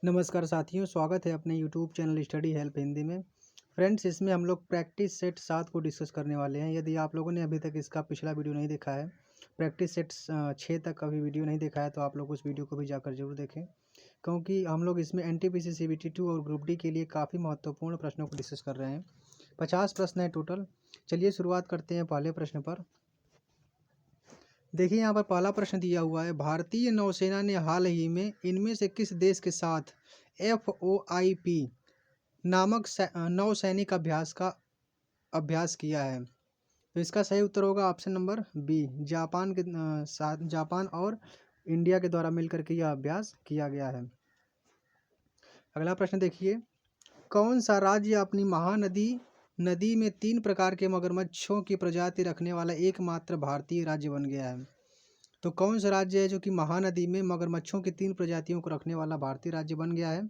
नमस्कार साथियों, स्वागत है अपने YouTube channel study help Hindi में। फ्रेंड्स, इसमें हम लोग प्रैक्टिस सेट 7 को डिस्कस करने वाले हैं। यदि आप लोगों ने अभी तक इसका पिछला वीडियो नहीं देखा है, प्रैक्टिस सेट 6 तक कभी वीडियो नहीं देखा है, तो आप लोग उस वीडियो को भी जाकर जरूर देखें, क्योंकि हम लोग इसमें एनटीपीसी सीबीटी 2 और ग्रुप डी के लिए काफ़ी महत्वपूर्ण प्रश्नों को डिस्कस कर रहे हैं। 50 प्रश्न है टोटल। चलिए शुरुआत करते हैं पहले प्रश्न पर। देखिए, यहाँ पर पहला प्रश्न दिया हुआ है, भारतीय नौसेना ने हाल ही में इनमें से किस देश के साथ FOIP नामक नौसैनिक अभ्यास का अभ्यास किया है? तो इसका सही उत्तर होगा ऑप्शन नंबर बी, जापान के साथ, जापान और इंडिया के द्वारा मिलकर के यह अभ्यास किया गया है। अगला प्रश्न देखिए, कौन सा राज्य अपनी महानदी नदी में 3 प्रकार के मगरमच्छों की प्रजाति रखने वाला एकमात्र भारतीय राज्य बन गया है? तो कौन सा राज्य है जो कि महानदी में मगरमच्छों की 3 प्रजातियों को रखने वाला भारतीय राज्य बन गया है?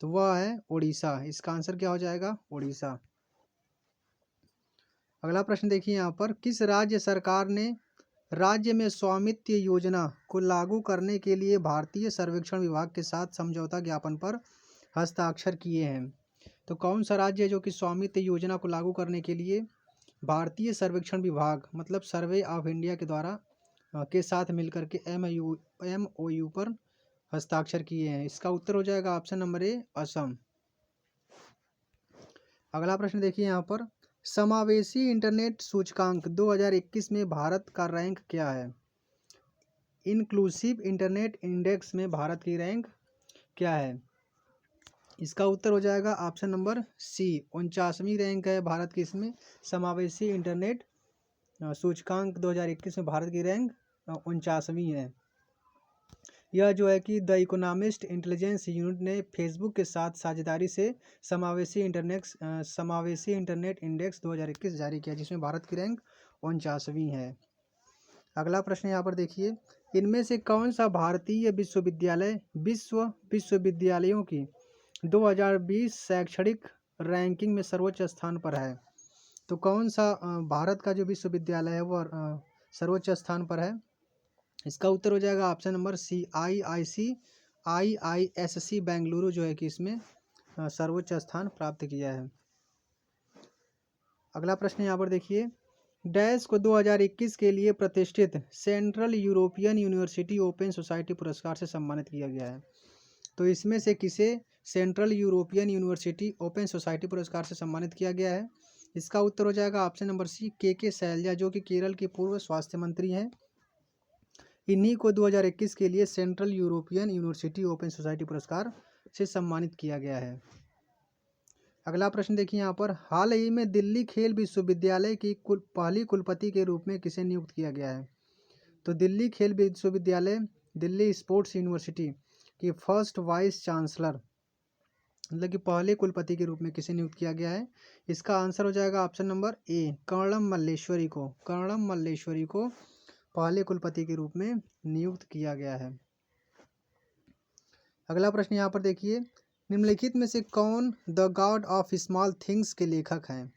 तो वह है उड़ीसा। इसका आंसर क्या हो जाएगा? उड़ीसा। अगला प्रश्न देखिए यहाँ पर, किस राज्य सरकार ने राज्य में स्वामित्व योजना को लागू करने के लिए भारतीय सर्वेक्षण विभाग के साथ समझौता ज्ञापन पर हस्ताक्षर किए हैं? तो कौन सा राज्य है जो कि स्वामित्व योजना को लागू करने के लिए भारतीय सर्वेक्षण विभाग मतलब सर्वे ऑफ इंडिया के द्वारा के साथ मिलकर के MOU पर हस्ताक्षर किए हैं? इसका उत्तर हो जाएगा ऑप्शन नंबर ए, असम। अगला प्रश्न देखिए यहाँ पर, समावेशी इंटरनेट सूचकांक 2021 में भारत का रैंक क्या है? इंक्लूसिव इंटरनेट इंडेक्स में भारत की रैंक क्या है? इसका उत्तर हो जाएगा ऑप्शन नंबर सी, 49वीं रैंक है भारत की। इसमें समावेशी इंटरनेट सूचकांक 2021 में भारत की रैंक 49वीं है। यह जो है कि द इकोनॉमिस्ट इंटेलिजेंस यूनिट ने फेसबुक के साथ साझेदारी से समावेशी इंटरनेट इंडेक्स 2021 जारी किया, जिसमें भारत की रैंक 49वीं है। अगला प्रश्न यहाँ पर देखिए, इनमें से कौन सा भारतीय विश्वविद्यालय विश्वविद्यालयों की 2020 शैक्षणिक रैंकिंग में सर्वोच्च स्थान पर है? तो कौन सा भारत का जो विश्वविद्यालय है वह सर्वोच्च स्थान पर है? इसका उत्तर हो जाएगा option number C, IISc Bengaluru जो है कि इसमें सर्वोच्च स्थान प्राप्त किया है। अगला प्रश्न यहाँ पर देखिए, डैश को 2021 के लिए प्रतिष्ठित central European university open society पुरस्कार से सम्मानित किया गया है? तो इसमें से किसे central European university open society पुरस्कार से सम्मानित किया गया है? इसका उत्तर हो जाएगा ऑप्शन नंबर सी, के शैलजा, जो कि केरल की पूर्व स्वास्थ्य मंत्री हैं। इन्हीं को 2021 के लिए central European university open society पुरस्कार से सम्मानित किया गया है। अगला प्रश्न देखिए यहाँ पर, हाल ही में दिल्ली खेल विश्वविद्यालय की पहली कुलपति के रूप में किसे नियुक्त किया गया है? तो दिल्ली खेल विश्वविद्यालय दिल्ली स्पोर्ट्स यूनिवर्सिटी की फर्स्ट वाइस चांसलर मतलब कि पहले कुलपति के रूप में किसे नियुक्त किया गया है? इसका आंसर हो जाएगा ऑप्शन नंबर ए, कर्णम मल्लेश्वरी को पहले कुलपति के रूप में नियुक्त किया गया है। अगला प्रश्न यहाँ पर देखिए, निम्नलिखित में से कौन the God of Small Things के लेखक हैं?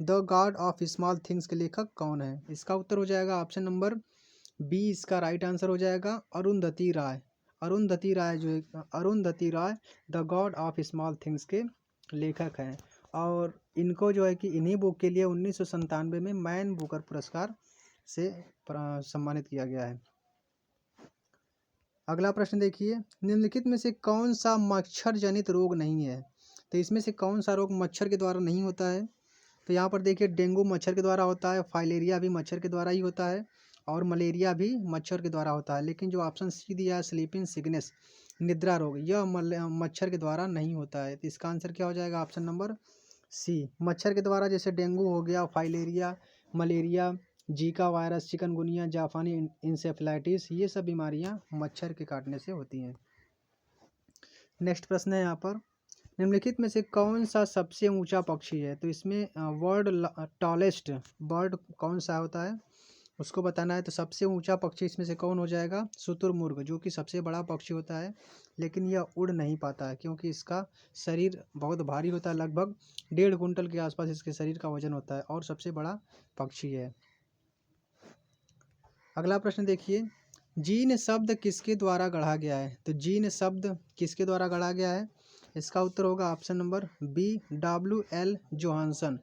The God of Small Things के लेखक कौन है? इसका उत्तर हो जाएगा ऑप्शन नंबर बी, इसका राइट आंसर हो जाएगा Arundhati Roy. Arundhati Roy the God of Small Things के लेखक हैं, और इनको जो है कि इन्हीं बुक के लिए 1997 में मैन बुकर पुरस्कार से सम्मानित किया गया है। अगला प्रश्न देखिए, निम्नलिखित में से कौन सा मच्छर जनित रोग नहीं है? तो इसमें से कौन सा रोग मच्छर के द्वारा नहीं होता है? तो यहाँ पर देखिए, डेंगू मच्छर के द्वारा होता है, फाइलेरिया भी मच्छर के द्वारा ही होता है, और मलेरिया भी मच्छर के द्वारा होता है। लेकिन जो ऑप्शन सी दिया है, स्लीपिंग सिकनेस, निद्रा रोग, यह मच्छर के द्वारा नहीं होता है। तो इसका आंसर क्या हो जाएगा? ऑप्शन नंबर सी, मच्छर के द्वारा जैसे डेंगू हो गया, filaria, malaria, Zika virus, chikungunya, जापानी इंसेफ्लाइटिस, ये सब बीमारियां मच्छर के काटने से होती हैं। नेक्स्ट प्रश्न है यहाँ पर, निम्नलिखित में से कौन सा सबसे ऊंचा पक्षी है? तो इसमें वर्ल्ड टॉलेस्ट बर्ड कौन सा होता है उसको बताना है। तो सबसे ऊंचा पक्षी इसमें से कौन हो जाएगा? शुतुरमुर्ग, जो कि सबसे बड़ा पक्षी होता है, लेकिन यह उड़ नहीं पाता है क्योंकि इसका शरीर बहुत भारी होता है, लगभग 1.5 कुंटल के आसपास इसके शरीर का वजन होता है, और सबसे बड़ा पक्षी है। अगला प्रश्न देखिए, जीन शब्द किसके द्वारा गढ़ा गया है? तो जीन शब्द किसके द्वारा गढ़ा गया है? इसका उत्तर होगा option number B, W.L. Johannsen.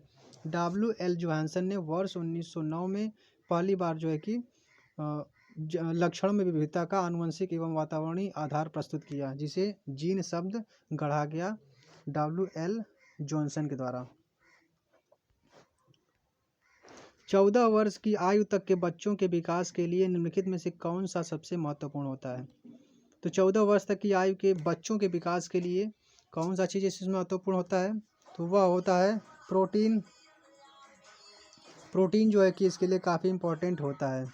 W.L. Johannsen ने वर्ष 1909 में पहली बार जो है कि लक्षणों में विविधता का आनुवंशिक एवं वातावरणीय आधार प्रस्तुत किया, जिसे जीन शब्द गढ़ा गया W.L. जॉनसन के द्वारा। 14 वर्ष की आयु तक के बच्चों के विकास के लिए निम्नलिखित में से कौन सा सबसे महत्वपूर्ण होता है? तो 14 वर्ष तक की आयु के बच्चों के विकास के लिए कौन सा चीज़ इसमें महत्वपूर्ण होता है? तो वह होता है प्रोटीन। प्रोटीन जो है कि इसके लिए काफ़ी इम्पोर्टेंट होता है।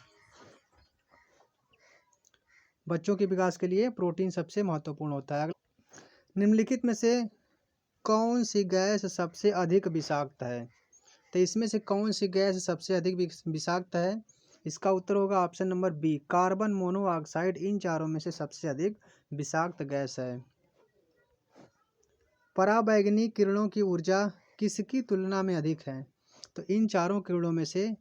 बच्चों के विकास के लिए प्रोटीन सबसे महत्वपूर्ण होता है। निम्नलिखित में से कौन सी गैस सबसे अधिक विषाक्त है? तो इसमें से कौन सी गैस सबसे अधिक विषाक्त है? इसका उत्तर होगा option number B, carbon monoxide इन चारों में से सबसे अधिक विषाक्त गैस है। पराबैंगनी किरणों की ऊर्जा किसकी तुलना में अधिक है? तो इन चारों किरणों में से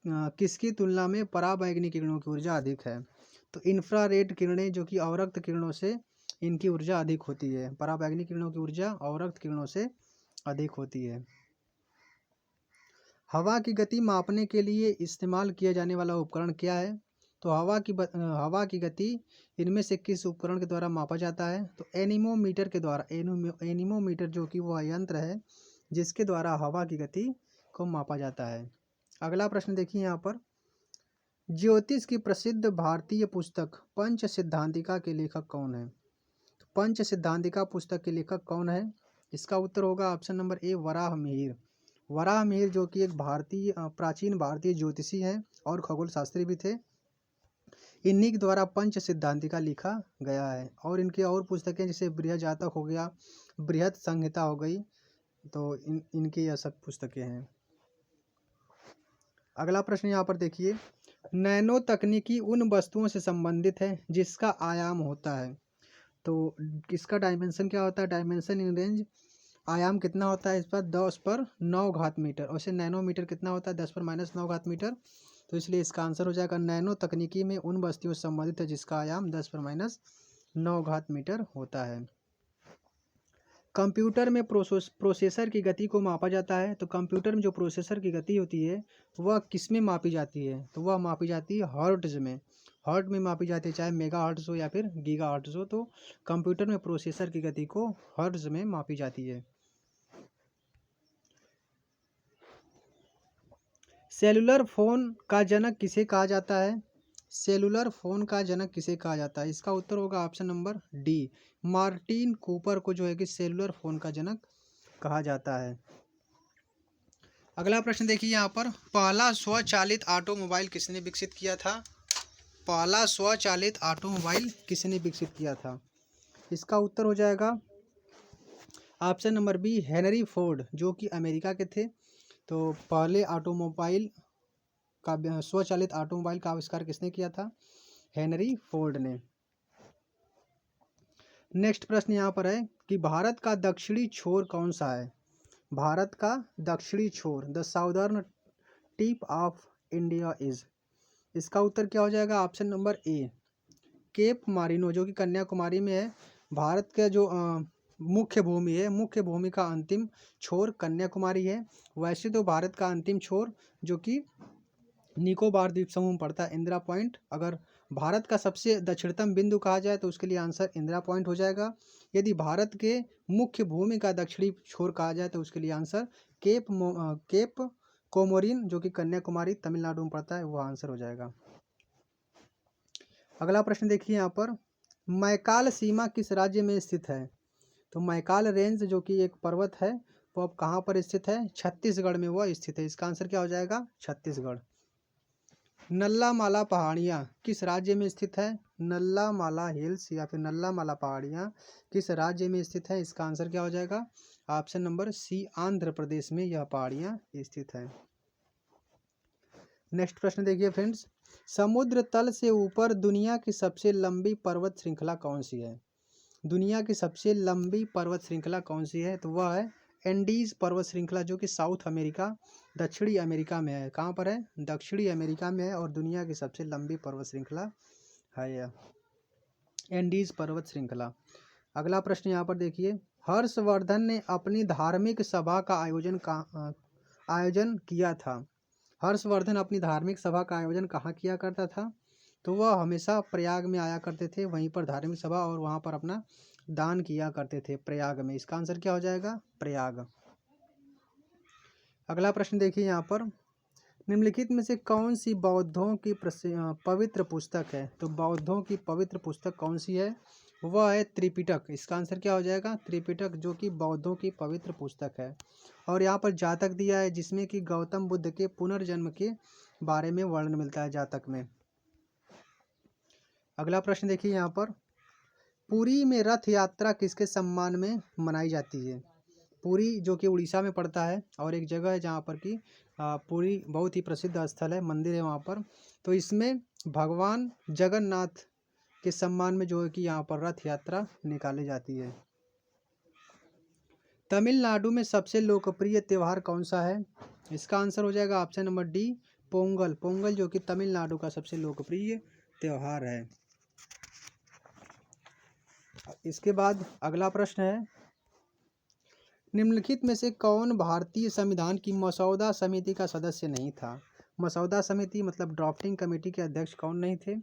किसकी तुलना में पराबैंगनी किरणों की ऊर्जा अधिक है? तो इंफ्रारेड किरणें जो कि अवरक्त किरणों से इनकी ऊर्जा अधिक होती है। पराबैंगनी किरणों की ऊर्जा अवरक्त किरणों से अधिक होती है। हवा की गति मापने के लिए इस्तेमाल किया जाने वाला उपकरण क्या है? तो हवा की गति इनमें से किस उपकरण के द्वारा मापा जाता है? तो एनीमोमीटर के द्वारा। एनीमोमीटर जो कि वह यंत्र है जिसके द्वारा हवा की गति को मापा जाता है। अगला प्रश्न देखिए यहाँ पर, ज्योतिष की प्रसिद्ध भारतीय पुस्तक पंच सिद्धांतिका के लेखक कौन है? तो पंच सिद्धांतिका पुस्तक के लेखक कौन है? इसका उत्तर होगा ऑप्शन नंबर ए, वराह मिहिर। वराह मिहिर जो कि एक प्राचीन भारतीय ज्योतिषी हैं और खगोल शास्त्री भी थे। इन्हीं के द्वारा पंच सिद्धांतिका लिखा गया है। और इनकी और पुस्तकें जैसे बृहद जातक हो गया, बृहद संहिता हो गई, तो इनकी यह सब पुस्तकें हैं। अगला प्रश्न यहाँ पर देखिए, नैनो तकनीकी उन वस्तुओं से संबंधित है जिसका आयाम होता है। तो किसका डायमेंशन क्या होता है? डायमेंशन इन रेंज, आयाम कितना होता है इस पर? 10⁻9 घात मीटर। और इसे नैनोमीटर कितना होता है? 10⁻9 घात मीटर। तो इसलिए इसका आंसर हो जाएगा नैनो तकनीकी में उन वस्तुओं से संबंधित है जिसका आयाम 10⁻9 घात मीटर होता है। कंप्यूटर में प्रोसेसर की गति को मापा जाता है। तो कंप्यूटर में जो प्रोसेसर की गति होती है वह किस में मापी जाती है? तो वह मापी जाती है हर्ट्ज में। हर्ट्ज में मापी जाती है, चाहे मेगा हर्ट्ज हो या फिर गीगा हर्ट्ज हो। तो कंप्यूटर में प्रोसेसर की गति को हर्ट्ज में मापी जाती है। सेलुलर फोन का जनक किसे कहा जाता है? सेलुलर फोन का जनक किसे कहा जाता है? इसका उत्तर होगा option number D, Martin Cooper को जो है कि सेलुलर फोन का जनक कहा जाता है। अगला प्रश्न देखिए यहाँ पर, पहला स्वचालित ऑटोमोबाइल किसने विकसित किया था? पहला स्वचालित ऑटोमोबाइल किसने विकसित किया था? इसका उत्तर हो जाएगा option number B, Henry Ford, जो कि अमेरिका के थे। तो पहले ऑटोमोबाइल का स्वचालित ऑटोमोबाइल का आविष्कार किसने किया था? हेनरी फोर्ड ने। नेक्स्ट प्रश्न यहाँ पर है कि भारत का दक्षिणी छोर कौन सा है? भारत का दक्षिणी छोर, the southern tip of India is. इसका उत्तर क्या हो जाएगा? Option number A, Cape Comorin, जो कि कन्याकुमारी में है। भारत का जो मुख्य भूमि है, मुख्य भूमि का अंतिम छोर कन्याकुमारी है। वैसे तो भारत का अंतिम छोर जो कि निकोबार द्वीप समूह में पड़ता है, इंदिरा पॉइंट। अगर भारत का सबसे दक्षिणतम बिंदु कहा जाए तो उसके लिए आंसर इंदिरा पॉइंट हो जाएगा। यदि भारत के मुख्य भूमि का दक्षिणी छोर कहा जाए तो उसके लिए आंसर केप कोमोरिन, जो कि कन्याकुमारी तमिलनाडु में पड़ता है, वो आंसर हो जाएगा। अगला प्रश्न देखिए यहाँ पर, मैकाल सीमा किस राज्य में स्थित है? तो मैकाल रेंज जो कि एक पर्वत है वो अब कहाँ पर स्थित है? छत्तीसगढ़ में वह स्थित है। इसका आंसर क्या हो जाएगा? छत्तीसगढ़। नल्ला माला पहाड़ियाँ किस राज्य में स्थित है? नल्ला माला हिल्स या फिर नल्ला माला पहाड़ियाँ किस राज्य में स्थित है? इसका आंसर क्या हो जाएगा? ऑप्शन नंबर सी, आंध्र प्रदेश में यह पहाड़ियाँ स्थित है। नेक्स्ट प्रश्न देखिए फ्रेंड्स, समुद्र तल से ऊपर दुनिया की सबसे लंबी पर्वत श्रृंखला कौन सी है? दुनिया की सबसे लंबी पर्वत श्रृंखला कौन सी है? तो वह है एंडीज पर्वत श्रृंखला, जो कि साउथ अमेरिका, दक्षिणी अमेरिका में है। कहाँ पर है? दक्षिणी अमेरिका में है। और दुनिया की सबसे लंबी पर्वत श्रृंखला है यह एंडीज पर्वत श्रृंखला। अगला प्रश्न यहाँ पर देखिए, हर्षवर्धन ने अपनी धार्मिक सभा का आयोजन किया था। हर्षवर्धन अपनी धार्मिक सभा का आयोजन कहाँ किया करता था? तो वह हमेशा प्रयाग में आया करते थे, वहीं पर धार्मिक सभा और वहाँ पर अपना दान किया करते थे प्रयाग में। इसका आंसर क्या हो जाएगा? प्रयाग। अगला प्रश्न देखिए यहाँ पर, निम्नलिखित में से कौन सी बौद्धों की पवित्र पुस्तक है? तो बौद्धों की पवित्र पुस्तक कौन सी है? वह है त्रिपिटक। इसका आंसर क्या हो जाएगा? त्रिपिटक, जो कि बौद्धों की पवित्र पुस्तक है। और यहाँ पर जातक दिया है, जिसमें कि गौतम बुद्ध के पुनर्जन्म के बारे में वर्णन मिलता है जातक में। अगला प्रश्न देखिए यहाँ पर, पुरी में रथ यात्रा किसके सम्मान में मनाई जाती है? पुरी जो कि उड़ीसा में पड़ता है और एक जगह है जहाँ पर कि पुरी बहुत ही प्रसिद्ध स्थल है, मंदिर है वहाँ पर। तो इसमें भगवान जगन्नाथ के सम्मान में जो है कि यहाँ पर रथ यात्रा निकाली जाती है। तमिलनाडु में सबसे लोकप्रिय त्यौहार कौन सा है? इसका आंसर हो जाएगा option number D, Pongal. Pongal जो कि तमिलनाडु का सबसे लोकप्रिय त्यौहार है। इसके बाद अगला प्रश्न है, निम्नलिखित में से कौन भारतीय संविधान की मसौदा समिति का सदस्य नहीं था? मसौदा समिति मतलब ड्राफ्टिंग कमेटी के अध्यक्ष कौन नहीं थे?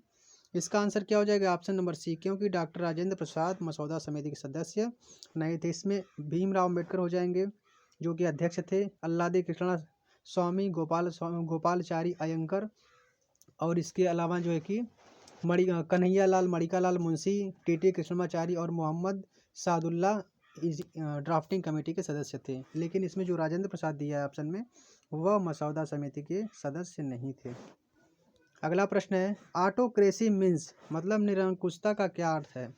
इसका आंसर क्या हो जाएगा? ऑप्शन नंबर सी, क्योंकि डॉक्टर राजेंद्र प्रसाद मसौदा समिति के सदस्य नहीं थे। इसमें भीमराव अम्बेडकर हो जाएंगे जो कि अध्यक्ष थे, अल्लादे कृष्णा स्वामी, गोपालचारी अयंकर, और इसके अलावा जो है कि कन्हैयालाल मणिकालाल मुंशी, टी कृष्णमाचारी और मोहम्मद सादुल्ला ड्राफ्टिंग कमेटी के सदस्य थे। लेकिन इसमें जो राजेंद्र प्रसाद दिया है ऑप्शन में, वह मसौदा समिति के सदस्य नहीं थे। अगला प्रश्न है, ऑटोक्रेसी मीन्स मतलब निरंकुशता का क्या अर्थ है?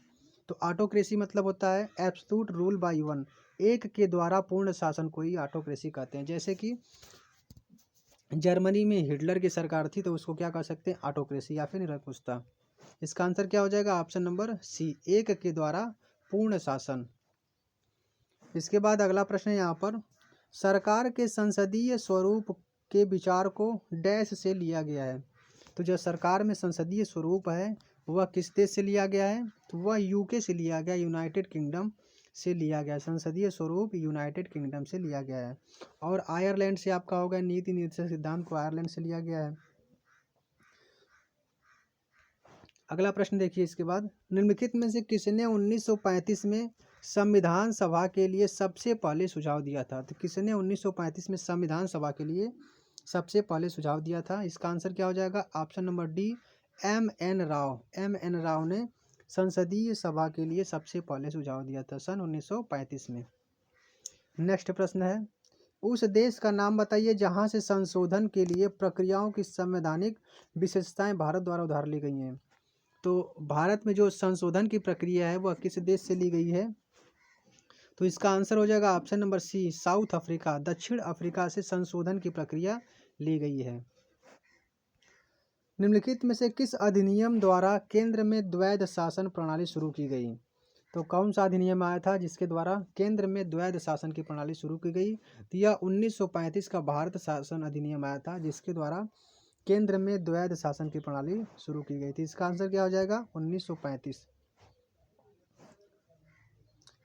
तो ऑटोक्रेसी मतलब होता है एब्सोल्यूट रूल बाय वन, एक के द्वारा पूर्ण शासन को ही ऑटोक्रेसी कहते हैं। जैसे कि जर्मनी में हिटलर की सरकार थी, तो उसको क्या कह सकते हैं? ऑटोक्रेसी या फिर निरंकुशता। इसका आंसर क्या हो जाएगा? ऑप्शन नंबर सी, एक के द्वारा पूर्ण शासन। इसके बाद अगला प्रश्न है यहाँ पर, सरकार के संसदीय स्वरूप के विचार को डैश से लिया गया है। तो जो सरकार में संसदीय स्वरूप है वह किस देश से लिया गया है? तो वह यूके से लिया गया, यूनाइटेड किंगडम से लिया गया। संसदीय स्वरूप यूनाइटेड किंगडम से लिया गया है। और आयरलैंड से आपका होगा, नीति निर्देशक सिद्धांत को आयरलैंड से लिया गया है। अगला प्रश्न देखिए इसके बाद, निम्नलिखित में से किसने 1935 में संविधान सभा के लिए सबसे पहले सुझाव दिया था? तो किसने 1935 में संविधान सभा के लिए सबसे पहले सुझाव दिया था? इसका आंसर क्या हो जाएगा? Option number D, M.N.. Rao. M.N.. Rao ने संसदीय सभा के लिए सबसे पहले सुझाव दिया था सन 1935 में। नेक्स्ट प्रश्न है, उस देश का नाम बताइए जहां से संशोधन के लिए प्रक्रियाओं की संवैधानिक विशेषताएं भारत द्वारा उधार ली गई हैं। तो भारत में जो संशोधन की प्रक्रिया है वह किस देश से ली गई है? तो इसका आंसर हो जाएगा option number C, South Africa. दक्षिण अफ्रीका से संशोधन की प्रक्रिया ली गई है। निम्नलिखित में से किस अधिनियम द्वारा केंद्र में द्वैध शासन प्रणाली शुरू की गई? तो कौन सा अधिनियम आया था जिसके द्वारा केंद्र में द्वैध शासन की प्रणाली शुरू की गई? तो यह 1935 का भारत शासन अधिनियम आया था जिसके द्वारा केंद्र में द्वैध शासन की प्रणाली शुरू की गई थी। इसका आंसर क्या हो जाएगा? 1935।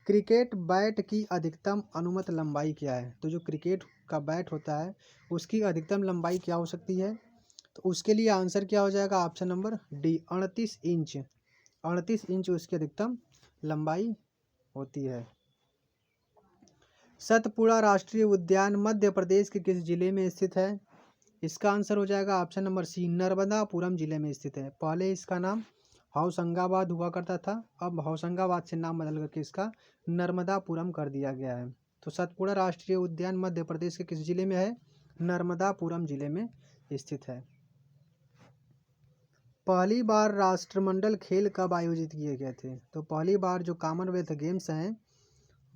क्रिकेट बैट की अधिकतम अनुमत लंबाई क्या है? तो जो क्रिकेट का बैट होता है उसकी अधिकतम लंबाई क्या हो सकती है? तो उसके लिए आंसर क्या हो जाएगा? Option number D, 38 inch. 38 inch उसकी अधिकतम लंबाई होती है। सतपुड़ा राष्ट्रीय उद्यान मध्य प्रदेश के किस जिले में स्थित है? इसका आंसर हो जाएगा ऑप्शन नंबर सी, नर्मदापुरम जिले में स्थित है। पहले इसका नाम हौशंगाबाद हुआ करता था, अब हौशंगाबाद से नाम बदल करके इसका नर्मदापुरम कर दिया गया है। तो सतपुड़ा राष्ट्रीय उद्यान मध्य प्रदेश के किस जिले में है? नर्मदापुरम जिले में स्थित है। पहली बार राष्ट्रमंडल खेल कब आयोजित किए गए थे? तो पहली बार जो कॉमनवेल्थ गेम्स हैं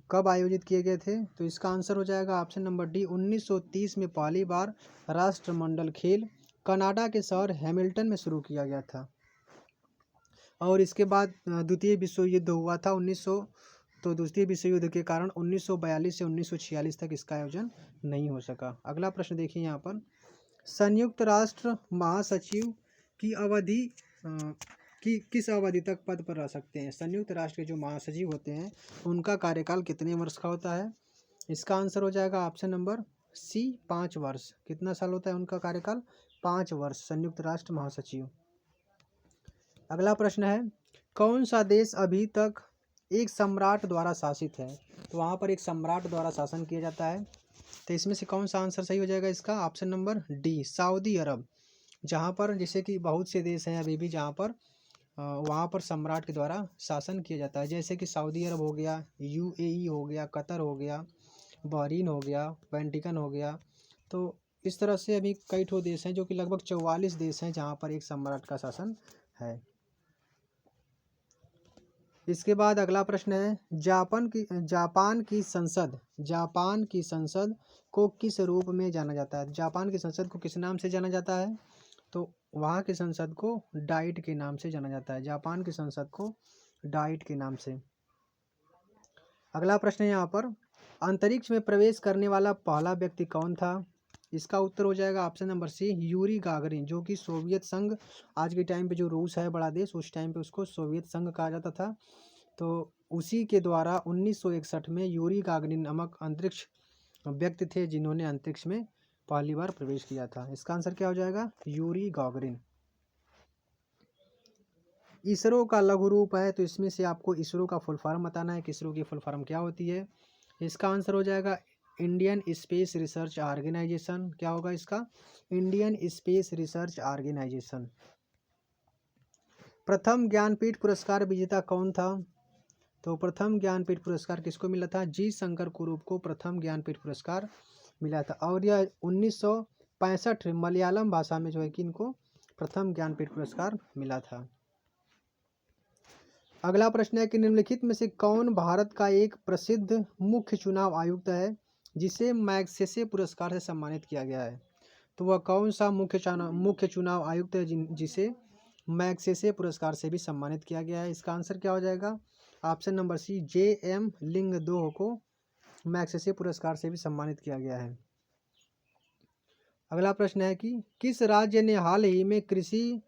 कब आयोजित किए गए थे? तो इसका आंसर हो जाएगा ऑप्शन नंबर डी, 1930 में पहली बार राष्ट्रमंडल खेल कनाडा के शहर हैमिल्टन में शुरू किया गया था। और इसके बाद द्वितीय विश्व युद्ध हुआ था 1900, तो द्वितीय विश्व युद्ध के कारण 1942 से 1946 तक इसका आयोजन नहीं हो सका। अगला प्रश्न देखिए यहाँ पर, संयुक्त राष्ट्र महासचिव की अवधि कि किस अवधि तक पद पर रह सकते हैं। संयुक्त राष्ट्र के जो महासचिव होते हैं उनका कार्यकाल कितने वर्ष का होता है। इसका आंसर हो जाएगा ऑप्शन नंबर सी 5 वर्ष। कितना साल होता है उनका कार्यकाल, 5 वर्ष, संयुक्त राष्ट्र महासचिव। अगला प्रश्न है, कौन सा देश अभी तक एक सम्राट द्वारा शासित है। तो वहाँ पर एक सम्राट द्वारा शासन किया जाता है। तो इसमें से कौन सा आंसर सही हो जाएगा इसका, ऑप्शन नंबर डी सऊदी अरब। जहाँ पर जैसे कि बहुत से देश हैं अभी भी जहाँ पर वहाँ पर सम्राट के द्वारा शासन किया जाता है, जैसे कि सऊदी अरब हो गया, यूएई हो गया, कतर हो गया, बहरीन हो गया, वेटिकन हो गया। तो इस तरह से अभी कई ठो देश हैं जो कि लगभग 44 देश हैं जहाँ पर एक सम्राट का शासन है। इसके बाद अगला प्रश्न है, जापान की संसद को किस रूप में जाना जाता है। जापान की संसद को किस नाम से जाना जाता है। तो वहाँ की संसद को डाइट के नाम से जाना जाता है। जापान की संसद को डाइट के नाम से। अगला प्रश्न है यहाँ पर, अंतरिक्ष में प्रवेश करने वाला पहला व्यक्ति कौन था। इसका उत्तर हो जाएगा option number C Yuri Gagarin, जो कि सोवियत संघ, आज के टाइम पे जो रूस है बड़ा देश, उस टाइम पे उसको सोवियत संघ कहा जाता था। तो उसी के द्वारा 1961 में यूरी गागरिन नामक अंतरिक्ष व्यक्ति थे जिन्होंने अंतरिक्ष में पहली बार प्रवेश किया था। इसका आंसर क्या हो जाएगा, यूरी गागरिन। इसरो का लघु रूप है, तो इसमें से आपको इसरो का फुल फॉर्म बताना है कि इसरो की फुल फॉर्म क्या होती है। इसका आंसर हो जाएगा इंडियन स्पेस रिसर्च ऑर्गेनाइजेशन। क्या होगा इसका, इंडियन स्पेस रिसर्च ऑर्गेनाइजेशन। प्रथम ज्ञानपीठ पुरस्कार विजेता कौन था। तो प्रथम ज्ञानपीठ पुरस्कार किसको मिला था, जी शंकर कुरूप को प्रथम ज्ञानपीठ पुरस्कार मिला था। और यह 1965 मलयालम भाषा में जो है कि इनको प्रथम ज्ञानपीठ पुरस्कार मिला था। अगला प्रश्न है कि निम्नलिखित में से कौन भारत का एक प्रसिद्ध मुख्य चुनाव आयुक्त है जिसे मैग्सेसे पुरस्कार से सम्मानित किया गया है। तो वह कौन सा मुख्य चुनाव आयुक्त है जिसे मैग्सेसे पुरस्कार से भी सम्मानित किया गया है। इसका आंसर क्या हो जाएगा, option number C JM Lyngdoh को मैग्सेसे पुरस्कार से भी सम्मानित किया गया है। अगला प्रश्न है कि किस राज्य ने हाल ही में कृषि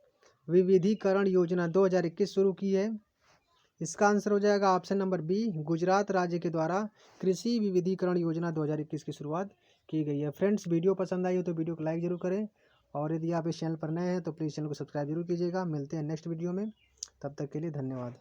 विविधीकरण योजना 2021 शुरू की है। इसका आंसर हो जाएगा ऑप्शन नंबर बी गुजरात राज्य के द्वारा कृषि विविधीकरण योजना 2021 की शुरुआत की गई है। फ्रेंड्स, वीडियो पसंद आई हो तो वीडियो को लाइक जरूर करें, और यदि आप इस चैनल पर नए हैं तो प्लीज़ चैनल को सब्सक्राइब जरूर कीजिएगा। मिलते हैं नेक्स्ट वीडियो में, तब तक के लिए धन्यवाद।